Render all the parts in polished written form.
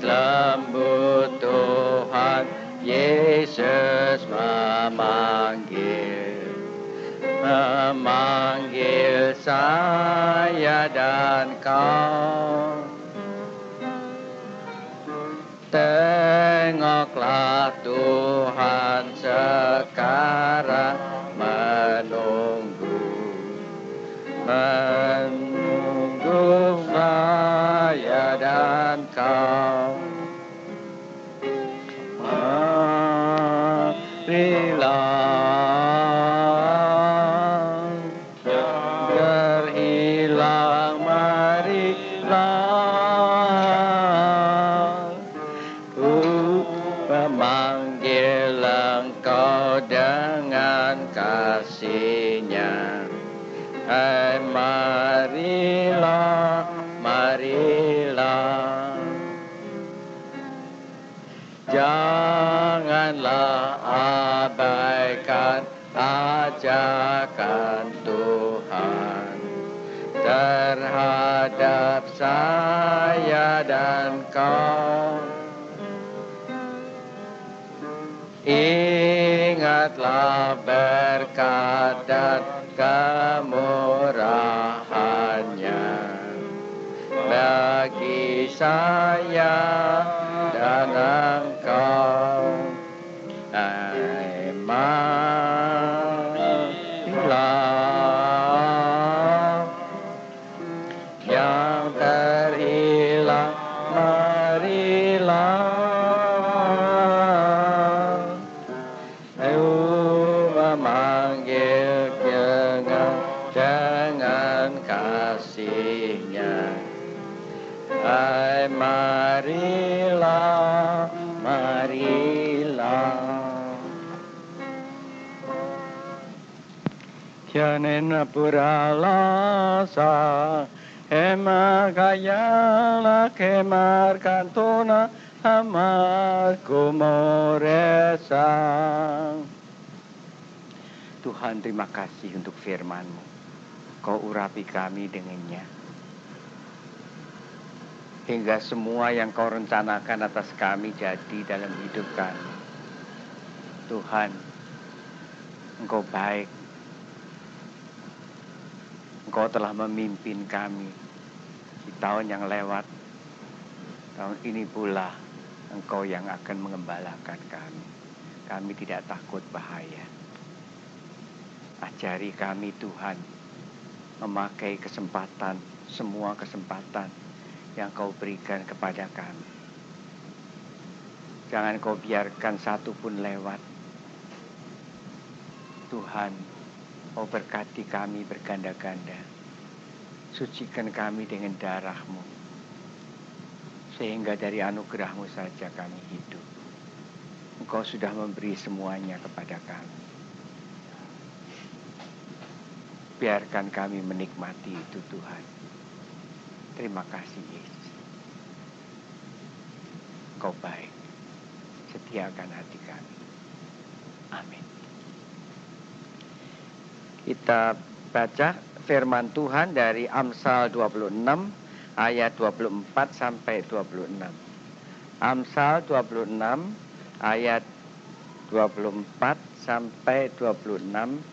lembut Tuhan Yesus memanggil saya dan kau. Tengoklah Tuhan sekarang menunggu saya dan kau. Marilah berhilang, marilah ku memanggil engkau dengan kasih-Nya. Hai marilah, marilah, janganlah abaikan ajakan Tuhan terhadap saya dan kau. Ingatlah berkat dan kemurahan-Nya bagi saya dan engkau. Hai marilah yang terhilang, marilah memanggil dengan kasih-Nya. Hai marilah, marilah. Janena purala sa hema kayala kemar kantona amar kumoresa. Tuhan, terima kasih untuk firman-Mu. Kau urapi kami dengannya. Hingga semua yang Kau rencanakan atas kami jadi dalam hidup kami. Tuhan, Engkau baik. Engkau telah memimpin kami di tahun yang lewat. Tahun ini pula Engkau yang akan mengembalakan kami. Kami tidak takut bahaya. Ajari kami Tuhan memakai kesempatan, semua kesempatan yang Kau berikan kepada kami. Jangan Kau biarkan satu pun lewat. Tuhan, Kau berkati kami berganda-ganda. Sucikan kami dengan darah-Mu. Sehingga dari anugerah-Mu saja kami hidup. Engkau sudah memberi semuanya kepada kami. Biarkan kami menikmati itu Tuhan. Terima kasih Yesus. Kau baik. Setiakan hati kami. Amin. Kita baca firman Tuhan dari Amsal 26 ayat 24 sampai 26. Amsal 26 ayat 24 sampai 26.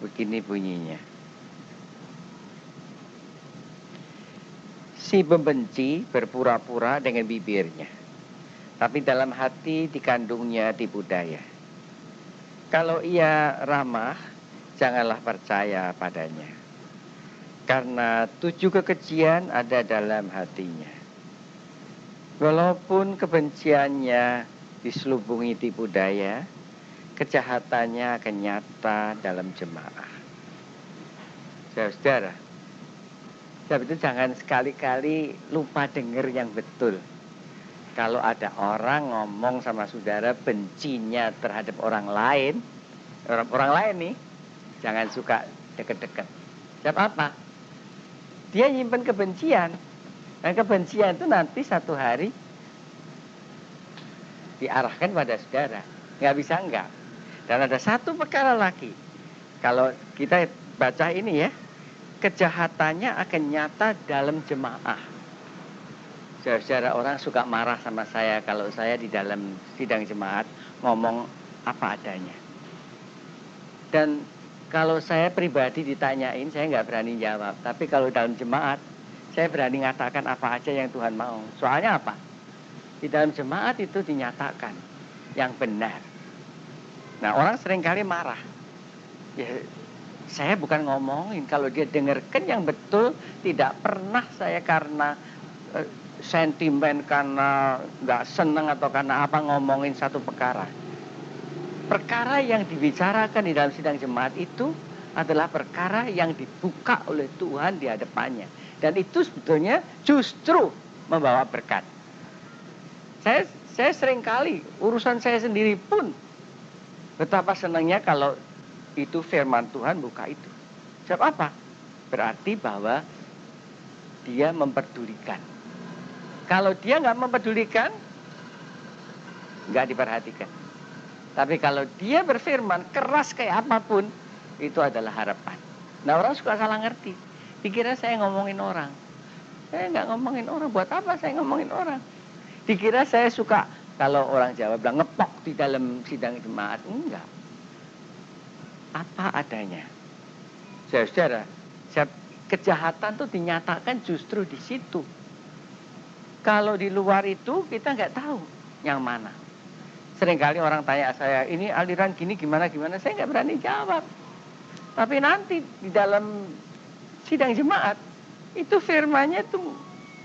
Begini bunyinya. Si pembenci berpura-pura dengan bibirnya, tapi dalam hati dikandungnya tipu daya. Kalau ia ramah, janganlah percaya padanya, karena 7 kekejian ada dalam hatinya. Walaupun kebenciannya diselubungi tipu daya, kejahatannya akan nyata dalam jemaah. Saudara, sebab itu jangan sekali-kali lupa dengar yang betul. Kalau ada orang ngomong sama saudara bencinya terhadap orang lain nih, jangan suka deket-deket. Sebab apa? Dia nyimpen kebencian. Dan kebencian itu nanti satu hari diarahkan pada saudara. Nggak bisa enggak. Dan ada satu perkara lagi. Kalau kita baca ini ya, kejahatannya akan nyata dalam jemaah. Saudara, orang suka marah sama saya kalau saya di dalam sidang jemaat ngomong apa adanya. Dan kalau saya pribadi ditanyain, saya nggak berani jawab. Tapi kalau dalam jemaat, saya berani mengatakan apa aja yang Tuhan mau. Soalnya apa? Di dalam jemaat itu dinyatakan yang benar. Nah, orang seringkali marah. Ya, saya bukan ngomongin. Kalau dia dengarkan yang betul, tidak pernah saya karena sentimen, karena nggak seneng atau karena apa ngomongin satu perkara. Perkara yang dibicarakan di dalam sidang jemaat itu adalah perkara yang dibuka oleh Tuhan di hadapannya. Dan itu sebetulnya justru membawa berkat. Saya seringkali urusan saya sendiri pun betapa senangnya kalau itu firman Tuhan buka itu. Sebab apa? Berarti bahwa dia memperdulikan. Kalau dia nggak memperdulikan, nggak diperhatikan. Tapi kalau dia berfirman keras kayak apapun, itu adalah harapan. Nah, orang suka salah ngerti. Dikira saya ngomongin orang. Saya nggak ngomongin orang. Buat apa saya ngomongin orang? Dikira saya suka, kalau orang Jawa bilang ngepok di dalam sidang jemaat. Enggak. Apa adanya. Saudara, kejahatan itu dinyatakan justru di situ. Kalau di luar itu kita nggak tahu yang mana. Seringkali orang tanya saya, ini aliran gini gimana, saya nggak berani jawab. Tapi nanti di dalam sidang jemaat, itu firmannya itu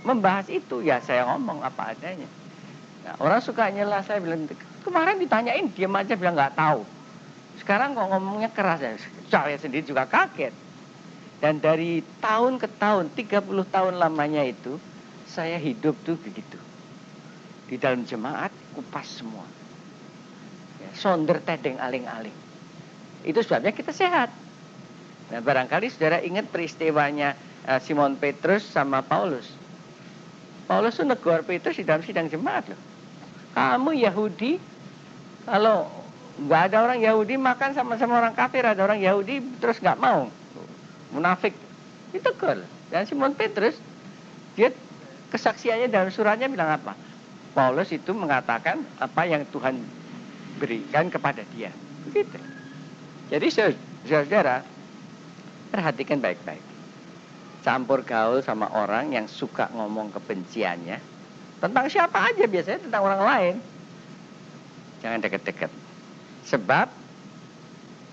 membahas itu, ya saya ngomong apa adanya. Nah, orang suka nyela, saya bilang, kemarin ditanyain, diam aja bilang nggak tahu. Sekarang kok ngomongnya keras, ya saya sendiri juga kaget. Dan dari tahun ke tahun, 30 tahun lamanya itu, saya hidup tuh begitu. Di dalam jemaat, kupas semua. Sonder tedeng aling-aling. Itu sebabnya kita sehat. Nah, barangkali saudara ingat peristiwanya Simon Petrus sama Paulus. Paulus itu negur Petrus di dalam sidang jemaat loh. Kamu Yahudi, kalau nggak ada orang Yahudi makan sama-sama orang kafir, ada orang Yahudi terus nggak mau, munafik. Ditegur. Dan Simon Petrus, dia kesaksiannya dalam suratnya bilang apa? Paulus itu mengatakan apa yang Tuhan berikan kepada dia. Begitu. Jadi saudara, perhatikan baik-baik. Campur gaul sama orang yang suka ngomong kebenciannya. Tentang siapa aja, biasanya tentang orang lain. Jangan deket-deket. Sebab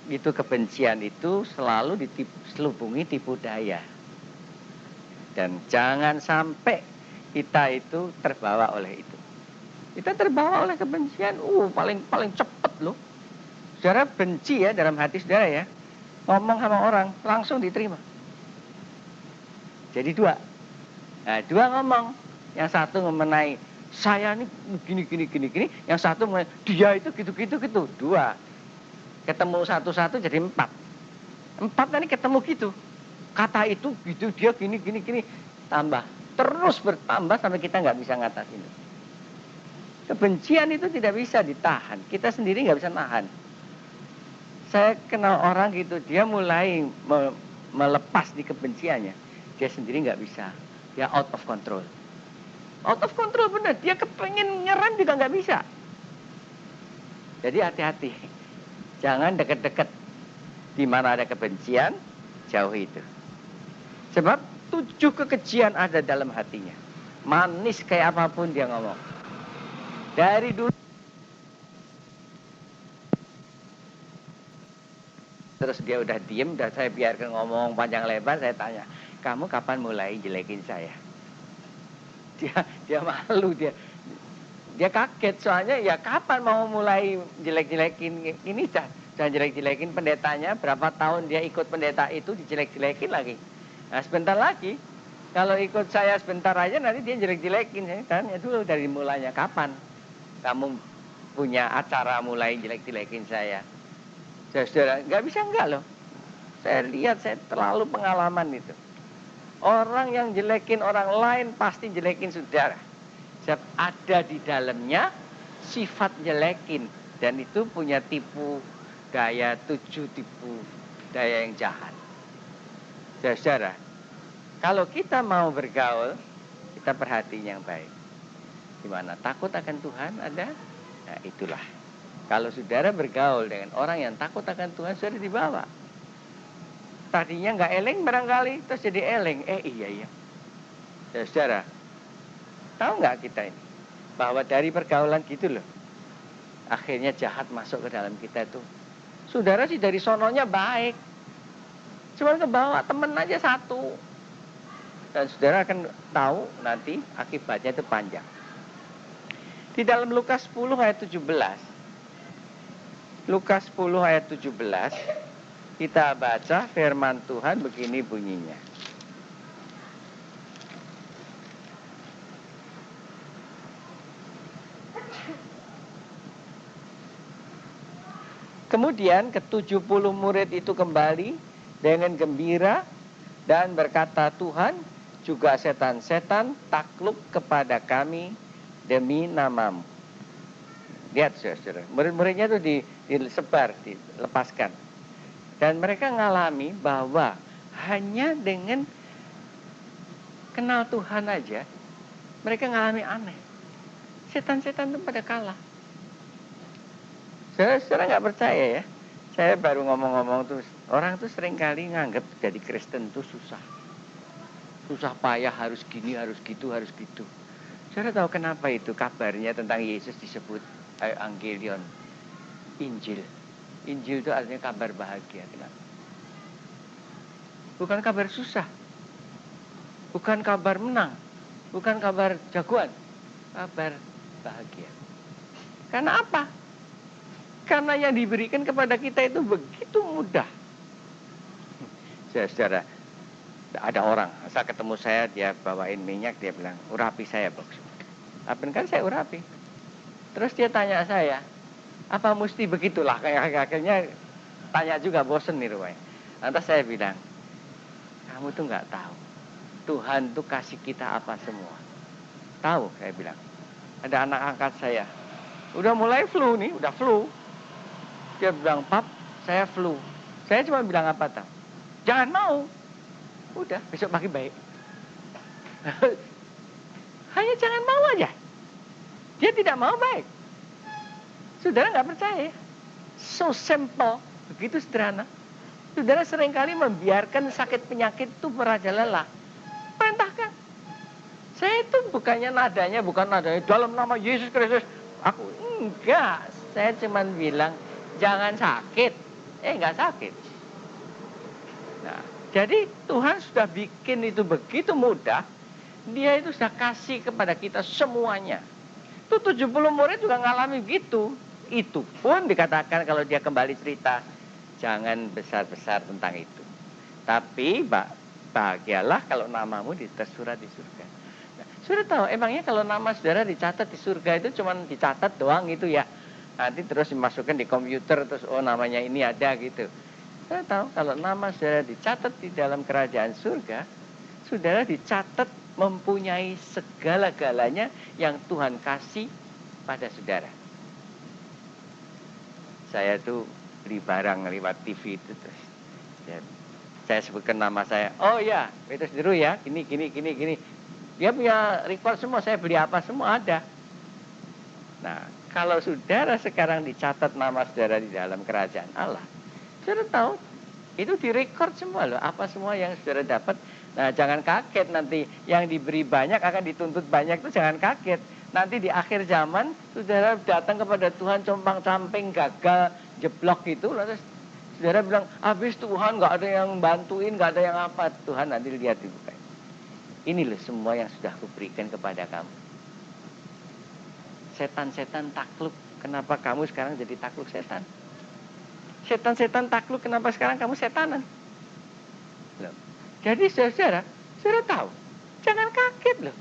itu kebencian itu selalu diselubungi tipu daya. Dan jangan sampai kita itu terbawa oleh itu. Kita terbawa oleh kebencian, paling cepet loh. Saudara benci ya dalam hati saudara ya. Ngomong sama orang, langsung diterima. Jadi dua. Nah, dua ngomong. Yang satu mengenai saya ini gini. Yang satu mengenai dia itu gitu. Dua. Ketemu satu-satu jadi 4. 4 tadi ketemu gitu. Kata itu gitu, dia gini. Tambah. Terus bertambah sampai kita nggak bisa ngatasin itu. Kebencian itu tidak bisa ditahan. Kita sendiri nggak bisa nahan. Saya kenal orang gitu, dia mulai melepas di kebenciannya. Dia sendiri nggak bisa. Dia out of control. Out of control benar. Dia kepengen nyerang juga nggak bisa. Jadi hati-hati. Jangan deket-deket. Di mana ada kebencian, jauhi itu. Sebab 7 kekejian ada dalam hatinya. Manis kayak apapun dia ngomong. Dari dulu terus dia udah diem, udah saya biarkan ngomong panjang lebar, saya tanya, kamu kapan mulai jelekin saya? Dia malu, dia kaget, soalnya ya kapan mau mulai jelek-jelekin ini, jangan jelek-jelekin pendetanya, berapa tahun dia ikut pendeta itu dijelek-jelekin lagi. Nah, sebentar lagi kalau ikut saya sebentar aja nanti dia jelek-jelekin. Saya tanya dulu dari mulanya kapan kamu punya acara mulai jelek-jelekin saya. Saudara, nggak bisa enggak loh. Saya lihat, saya terlalu pengalaman itu. Orang yang jelekin orang lain pasti jelekin saudara. Sebab ada di dalamnya sifat jelekin. Dan itu punya tipu daya 7 tipu daya yang jahat. Saudara, kalau kita mau bergaul, kita perhatiin yang baik. Gimana? Takut akan Tuhan ada? Nah, itulah. Kalau saudara bergaul dengan orang yang takut akan Tuhan, saudara dibawa. Tadinya nggak eleng barangkali, terus jadi eleng. Iya. Saudara, tahu nggak kita ini? Bahwa dari pergaulan gitu loh, akhirnya jahat masuk ke dalam kita itu. Saudara sih dari sononya baik, cuma ke bawah temen aja satu. Dan saudara akan tahu nanti akibatnya itu panjang. Di dalam Lukas 10 ayat 17. Lukas 10 ayat 17. Kita baca firman Tuhan begini bunyinya. Kemudian ke-70 murid itu kembali dengan gembira dan berkata, Tuhan, juga setan-setan takluk kepada kami demi namamu. Lihat saudara, murid-muridnya itu disebar, dilepaskan. Dan mereka ngalami bahwa hanya dengan kenal Tuhan aja, mereka ngalami aneh. Setan-setan itu pada kalah. Saudara nggak percaya ya? Saya baru ngomong-ngomong tuh, orang tuh sering kali nganggap jadi Kristen tuh susah. Susah payah, harus gini, harus gitu, harus gitu. Saudara tahu kenapa itu kabarnya tentang Yesus disebut Evangelion, Injil. Injil itu artinya kabar bahagia. Kenapa? Bukan kabar susah. Bukan kabar menang. Bukan kabar jagoan. Kabar bahagia. Karena apa? Karena yang diberikan kepada kita itu begitu mudah. Saudara, ada orang, asal ketemu saya, dia bawain minyak, dia bilang, urapi saya, Box. Apa kan saya urapi. Terus dia tanya saya, apa mesti begitulah? Kayak akhirnya tanya juga, bosen nih rupanya. Lantas saya bilang, kamu tuh nggak tahu. Tuhan tuh kasih kita apa semua. Tahu, saya bilang. Ada anak angkat saya. Udah mulai flu nih, udah flu. Dia bilang, Pap, saya flu. Saya cuma bilang apa tahu? Jangan mau. Udah, besok pagi baik. Hanya jangan mau aja. Dia tidak mau baik. Saudara nggak percaya. So simple, begitu sederhana. Saudara seringkali membiarkan sakit penyakit itu merajalela. Pantahkan. Saya itu bukannya nadanya, bukan nadanya dalam nama Yesus Kristus. Aku enggak. Saya cuma bilang jangan sakit. Enggak sakit. Nah, jadi Tuhan sudah bikin itu begitu mudah. Dia itu sudah kasih kepada kita semuanya. Itu 70 murid juga ngalami gitu. Itu pun dikatakan kalau dia kembali cerita, jangan besar-besar tentang itu. Tapi bahagialah kalau namamu tersurat di surga. Nah, sudah tahu, emangnya kalau nama saudara dicatat di surga itu cuma dicatat doang gitu ya. Nanti terus dimasukkan di komputer, terus oh namanya ini ada gitu. Saya tahu kalau nama saudara dicatat di dalam kerajaan surga, saudara dicatat mempunyai segala-galanya yang Tuhan kasih pada saudara. Saya tuh beli barang lewat TV itu terus ya, saya sebutkan nama saya. Oh ya, Petrus Deru ya, gini. Dia punya record semua, saya beli apa semua ada. Nah, kalau saudara sekarang dicatat nama saudara di dalam kerajaan Allah, saudara tahu, itu direkord semua loh, apa semua yang saudara dapat. Nah, jangan kaget nanti yang diberi banyak akan dituntut banyak, itu jangan kaget. Nanti di akhir zaman, saudara datang kepada Tuhan compang-camping, gagal, jeblok gitu, lalu saudara bilang, habis Tuhan nggak ada yang bantuin, nggak ada yang apa. Tuhan nanti lihat dibuka. Ini loh semua yang sudah kuberikan kepada kamu. Setan-setan takluk, kenapa kamu sekarang jadi takluk setan? Setan-setan takluk, kenapa sekarang kamu setanan? Loh. Jadi saudara tahu, jangan kaget loh.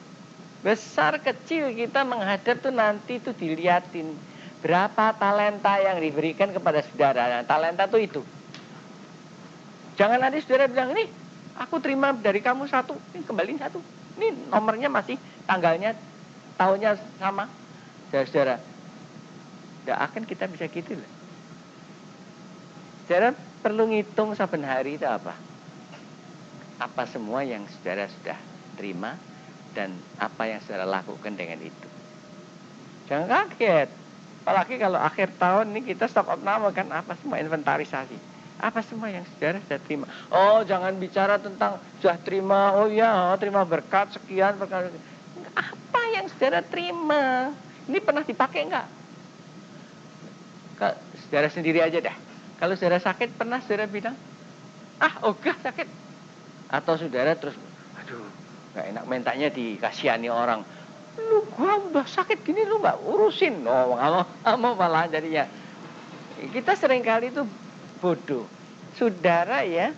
Besar kecil kita menghadap tuh nanti tuh diliatin berapa talenta yang diberikan kepada saudara. Nah, talenta tuh itu. Jangan nanti saudara bilang, nih aku terima dari kamu satu, ini kembaliin satu. Ini nomornya masih, tanggalnya, tahunnya sama. Saudara, tidak akan kita bisa gitu loh. Saudara perlu ngitung saben hari itu apa? apa semua yang saudara sudah terima dan apa yang saudara lakukan dengan itu. Jangan kaget. Apalagi kalau akhir tahun ini kita stock of nama kan, apa semua inventarisasi. Apa semua yang saudara sudah terima. Oh, jangan bicara tentang sudah terima, oh ya, terima berkat sekian, berkat. Apa yang saudara terima? Ini pernah dipakai enggak? Saudara sendiri aja dah. Kalau saudara sakit, pernah saudara bilang, ogah sakit. Atau saudara terus, aduh, gak enak mentanya dikasihani orang. Lu gua udah sakit gini lu gak urusin. Oh, mau malah jadinya. Kita seringkali itu bodoh. Saudara ya,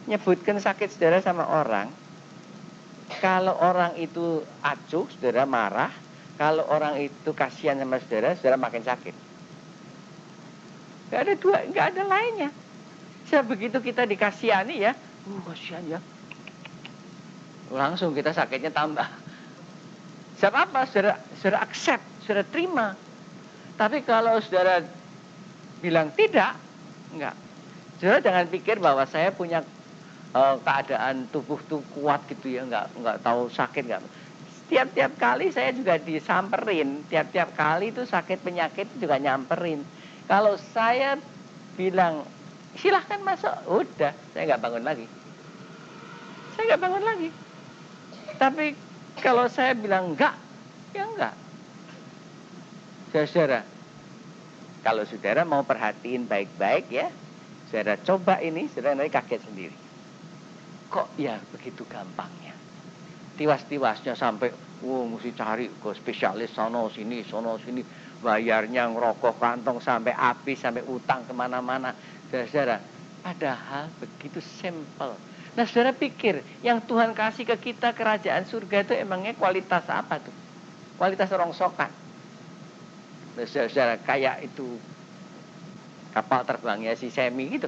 nyebutkan sakit saudara sama orang. Kalau orang itu acuh, saudara marah. Kalau orang itu kasihan sama saudara, saudara makin sakit. Gak ada lainnya. Begitu kita dikasihani ya, kasihan ya. Langsung kita sakitnya tambah. Sebab apa? Saudara accept, saudara terima. Tapi kalau saudara bilang tidak, enggak. Saudara jangan pikir bahwa saya punya keadaan tubuh tuh kuat gitu ya, enggak tahu sakit enggak. Tiap-tiap kali saya juga disamperin, tiap-tiap kali itu sakit penyakit juga nyamperin. Kalau saya bilang silahkan masuk, udah, saya enggak bangun lagi. Saya enggak bangun lagi. Tapi kalau saya bilang enggak, ya enggak. Saudara, kalau saudara mau perhatiin baik-baik ya, saudara coba ini, saudara nanti kaget sendiri. Kok ya begitu gampangnya? Tiwas-tiwasnya sampai, mesti cari ke spesialis sono sini, bayarnya ngerokok kantong sampai habis, sampai utang kemana-mana. Saudara, padahal begitu simple. Nah, saudara pikir yang Tuhan kasih ke kita kerajaan surga itu emangnya kualitas apa tuh? Kualitas rongsokan. Nah, saudara, kayak itu kapal terbangnya si Semi gitu.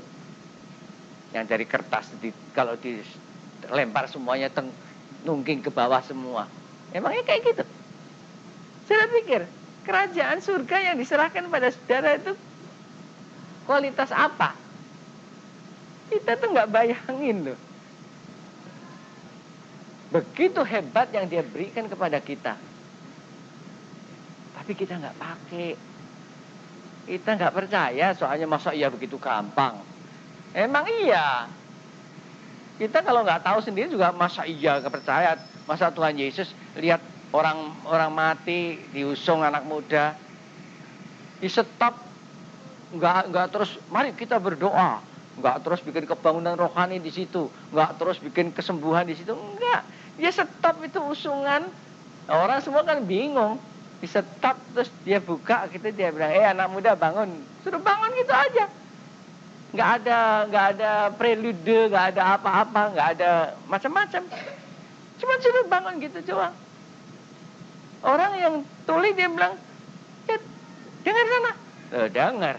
Yang dari kertas kalau dilempar semuanya nungging ke bawah semua. Emangnya kayak gitu? Saudara pikir kerajaan surga yang diserahkan pada saudara itu kualitas apa? Kita tuh nggak bayangin loh. Begitu hebat yang dia berikan kepada kita. Tapi kita nggak pakai. Kita nggak percaya, soalnya masa iya begitu gampang. Emang iya. Kita kalau nggak tahu sendiri juga masa iya nggak percaya. Masa Tuhan Yesus lihat orang mati, diusung anak muda, di stop, nggak terus, mari kita berdoa. Nggak terus bikin kebangunan rohani di situ. Nggak terus bikin kesembuhan di situ. Enggak. Dia stop itu usungan. Orang semua kan bingung. Di stop terus dia buka gitu, dia bilang, anak muda bangun. Suruh bangun gitu aja. Nggak ada prelude, nggak ada apa-apa, nggak ada macam-macam. Cuma suruh bangun gitu doang. Orang yang tuli dia bilang, ya dengar sana. Dengar.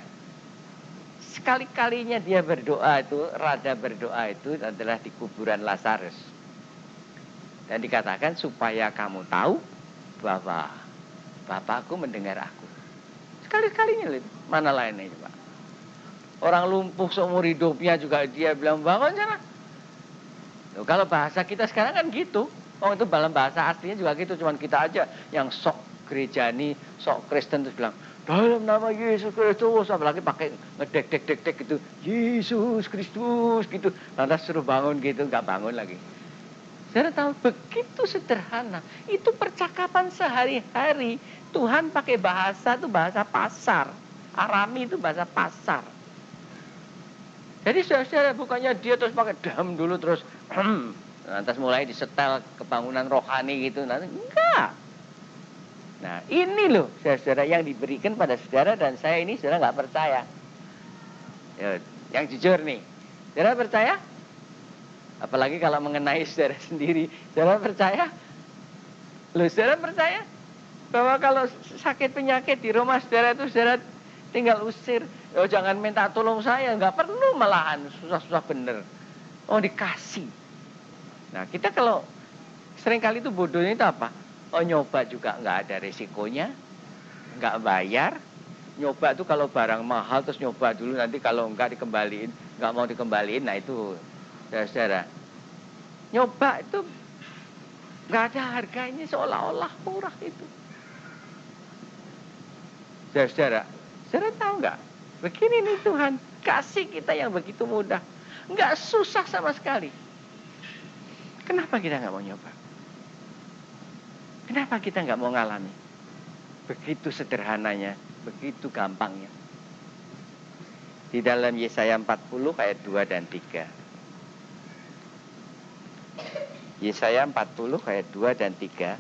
Sekali-kalinya dia berdoa itu, rada berdoa itu adalah di kuburan Lazarus. Dan dikatakan supaya kamu tahu bahwa Bapakku mendengar aku. Sekali-kalinya, mana lainnya Pak? Orang lumpuh seumur hidupnya juga dia bilang bangun sana. Loh, kalau bahasa kita sekarang kan gitu. Oh, itu dalam bahasa aslinya juga gitu. Cuman kita aja yang sok gerejani, sok Kristen terus bilang, dalam nama Yesus Kristus, apalagi pakai ngedek-dek-dek gitu, Yesus Kristus gitu, lantas suruh bangun gitu, nggak bangun lagi. Saya tahu begitu sederhana, itu percakapan sehari-hari. Tuhan pakai bahasa itu bahasa pasar, Arami itu bahasa pasar. Jadi saudara bukannya dia terus pakai dam dulu terus, lantas mulai disetel kebangunan rohani gitu, nanti enggak. Nah ini loh saudara yang diberikan pada saudara dan saya ini saudara nggak percaya. Ya, yang jujur nih, saudara percaya? Apalagi kalau mengenai saudara sendiri, saudara percaya? Loh saudara percaya? Bahwa kalau sakit penyakit di rumah saudara itu saudara tinggal usir. Oh jangan minta tolong saya, nggak perlu malahan, susah-susah bener. Oh dikasih. Nah kita kalau seringkali itu bodohnya itu apa? Oh nyoba juga nggak ada resikonya, nggak bayar. Nyoba tuh kalau barang mahal terus nyoba dulu, nanti kalau nggak dikembaliin, nggak mau dikembaliin, nah itu saudara. Nyoba itu nggak ada harganya, seolah-olah murah itu. Saudara, saudara tahu nggak? Begini nih Tuhan, kasih kita yang begitu mudah. Nggak susah sama sekali. Kenapa kita nggak mau nyoba? Kenapa kita nggak mau ngalami? Begitu sederhananya, begitu gampangnya. Di dalam Yesaya 40 ayat 2 dan 3. Yesaya 40 ayat 2 dan 3.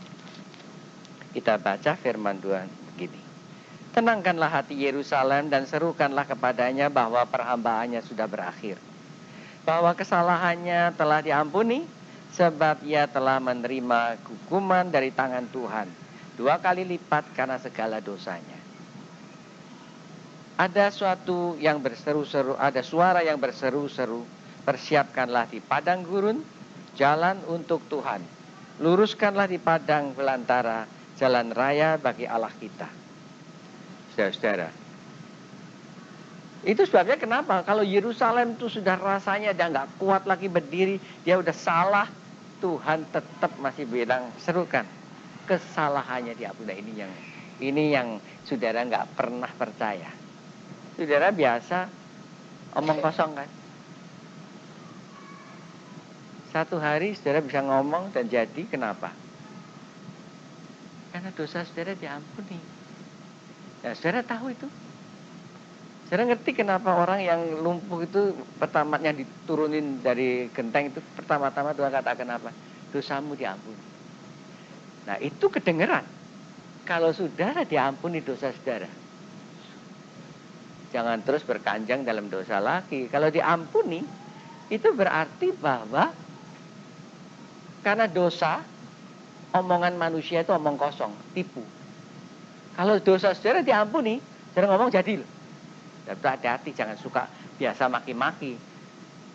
Kita baca firman Tuhan begini. Tenangkanlah hati Yerusalem dan serukanlah kepadanya bahwa perhambaannya sudah berakhir. Bahwa kesalahannya telah diampuni, sebab ia telah menerima hukuman dari tangan Tuhan 2 kali lipat karena segala dosanya. Ada suatu yang berseru-seru, ada suara yang berseru-seru, persiapkanlah di padang gurun jalan untuk Tuhan. Luruskanlah di padang belantara jalan raya bagi Allah kita. Saudara-saudara, itu sebabnya kenapa kalau Yerusalem itu sudah rasanya udah nggak kuat lagi berdiri, dia udah salah, Tuhan tetap masih bilang serukan kesalahannya diampuni. Ini yang saudara nggak pernah percaya. Saudara biasa omong kosong kan? Satu hari saudara bisa ngomong dan jadi, kenapa? Karena dosa saudara diampuni. Nah, saudara tahu itu. Saudara ngerti kenapa orang yang lumpuh itu pertamanya diturunin dari genteng itu, pertama-tama Tuhan katakan apa? Dosamu diampuni. Nah, itu kedengeran. Kalau saudara diampuni dosa saudara, jangan terus berkanjang dalam dosa lagi. Kalau diampuni, itu berarti bahwa karena dosa, omongan manusia itu omong kosong, tipu. Kalau dosa saudara diampuni, saudara ngomong jadi loh. Dan hati-hati, jangan suka biasa maki-maki.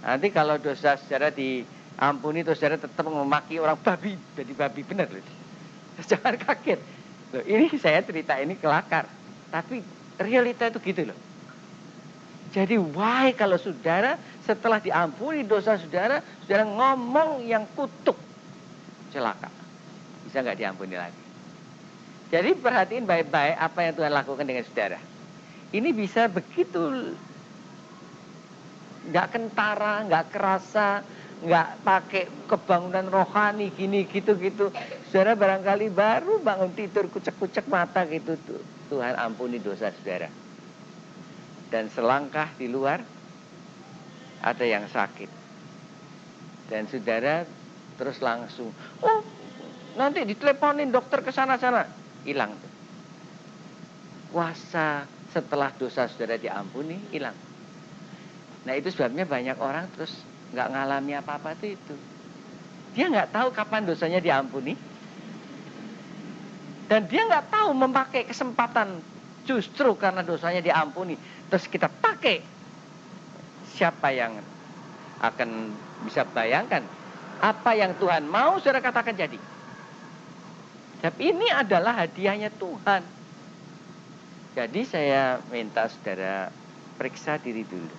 Nanti kalau dosa saudara diampuni, terus saudara tetap memaki orang babi, jadi babi benar loh. Jangan kaget. Loh, ini saya cerita ini kelakar, tapi realita itu gitu loh. Jadi why kalau saudara setelah diampuni dosa saudara, saudara ngomong yang kutuk, celaka, bisa nggak diampuni lagi. Jadi perhatiin baik-baik apa yang Tuhan lakukan dengan saudara. Ini bisa begitu, nggak kentara, nggak kerasa, nggak pakai kebangunan rohani gini gitu. Saudara barangkali baru bangun tidur kucek-kucek mata gitu, Tuhan ampuni dosa saudara. Dan selangkah di luar ada yang sakit. Dan saudara terus langsung, oh nanti diteleponin dokter ke sana-sana, hilang tuh. Kuasa setelah dosa saudara diampuni hilang. Nah itu sebabnya banyak orang terus nggak ngalami apa-apa itu. Dia nggak tahu kapan dosanya diampuni, dan dia nggak tahu memakai kesempatan justru karena dosanya diampuni. Terus kita pakai, siapa yang akan bisa bayangkan apa yang Tuhan mau saudara katakan jadi. Tapi ini adalah hadiahnya Tuhan. Jadi saya minta saudara periksa diri dulu.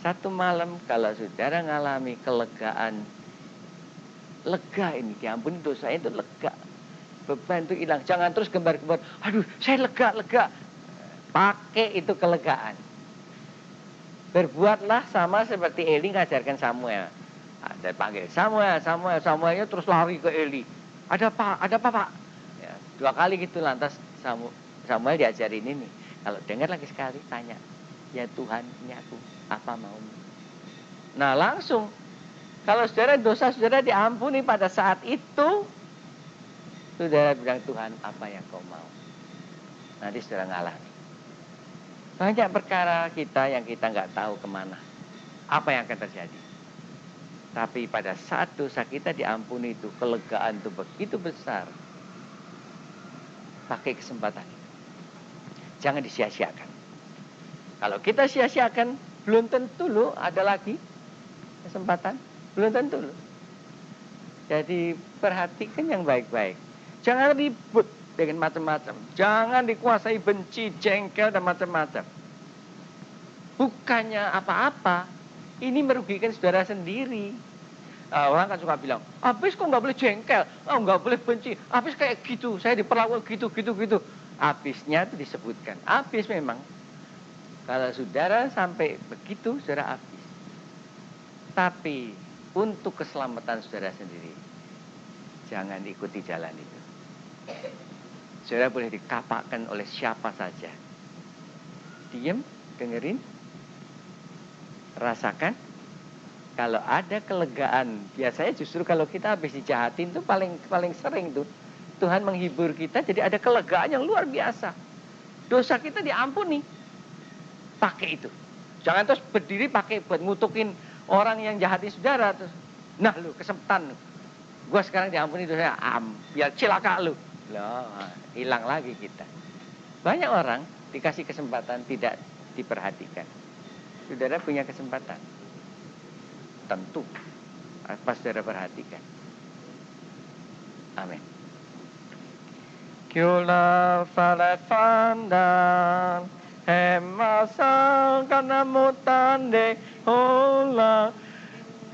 Satu malam kalau saudara ngalami kelegaan, lega ini, diampuni dosa itu lega. Beban itu hilang. Jangan terus gembar-gembar, aduh saya lega. Pakai itu kelegaan. Berbuatlah sama seperti Eli ngajarkan Samuel. Ada panggil Samuelnya terus lari ke Eli. Ada apa pak? Ya, 2 kali gitu lantas Samuel diajarin ini. Kalau dengar lagi sekali tanya, ya Tuhan ini aku, apa maumu? Nah langsung, kalau saudara dosa saudara diampuni pada saat itu, saudara bilang Tuhan apa yang kau mau? Nanti saudara ngalami. Banyak perkara kita yang kita nggak tahu kemana, apa yang akan terjadi. Tapi pada saat dosa kita diampuni itu, kelegaan itu begitu besar. Pakai kesempatan itu. Jangan disia-siakan. Kalau kita sia-siakan, belum tentu loh ada lagi kesempatan. Belum tentu loh. Jadi perhatikan yang baik-baik. Jangan ribut dengan macam-macam. Jangan dikuasai benci, jengkel, dan macam-macam. Bukannya apa-apa, ini merugikan saudara sendiri. Orang kan suka bilang, habis kok nggak boleh jengkel, nggak boleh benci, habis kayak gitu, saya diperlakukan gitu. Habisnya itu disebutkan, habis memang. Kalau saudara sampai begitu, saudara habis. Tapi untuk keselamatan saudara sendiri, jangan ikuti jalan itu. Saudara boleh dikapakkan oleh siapa saja. Diam, dengerin, rasakan. Kalau ada kelegaan, biasanya justru kalau kita habis dijahatin itu paling sering tuh. Tuhan menghibur kita, jadi ada kelegaan yang luar biasa. Dosa kita diampuni. Pakai itu. Jangan terus berdiri pakai buat ngutukin orang yang jahatin saudara. Terus, nah lu, kesempatan lu. Gua sekarang diampuni dosanya, biar cilaka lu. Loh, hilang lagi kita. Banyak orang dikasih kesempatan tidak diperhatikan. Saudara punya kesempatan. Tentu apa saudara perhatikan. Amin. Kyola falafandan hemasang kanamutande hola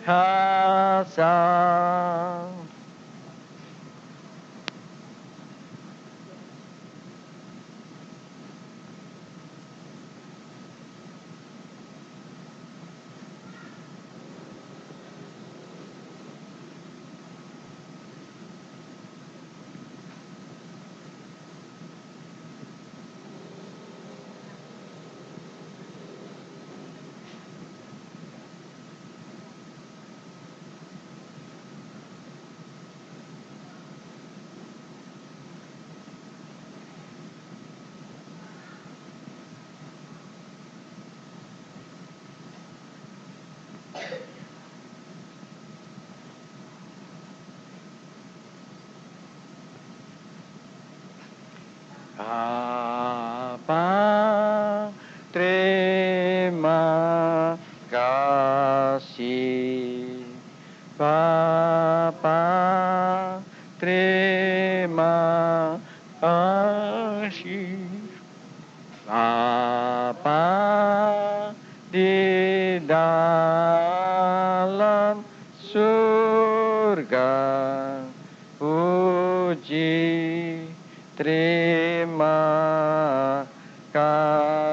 hasang. Apa terima kasih Bapa, terima kasih Bapa di dalam surga, puji terima kasih. Terima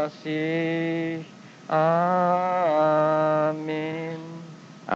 kasih, Bapa, terima kasih, Bapa, terima kasih, Bapa, di dalam surga, puji terima kasih. Terima kasih,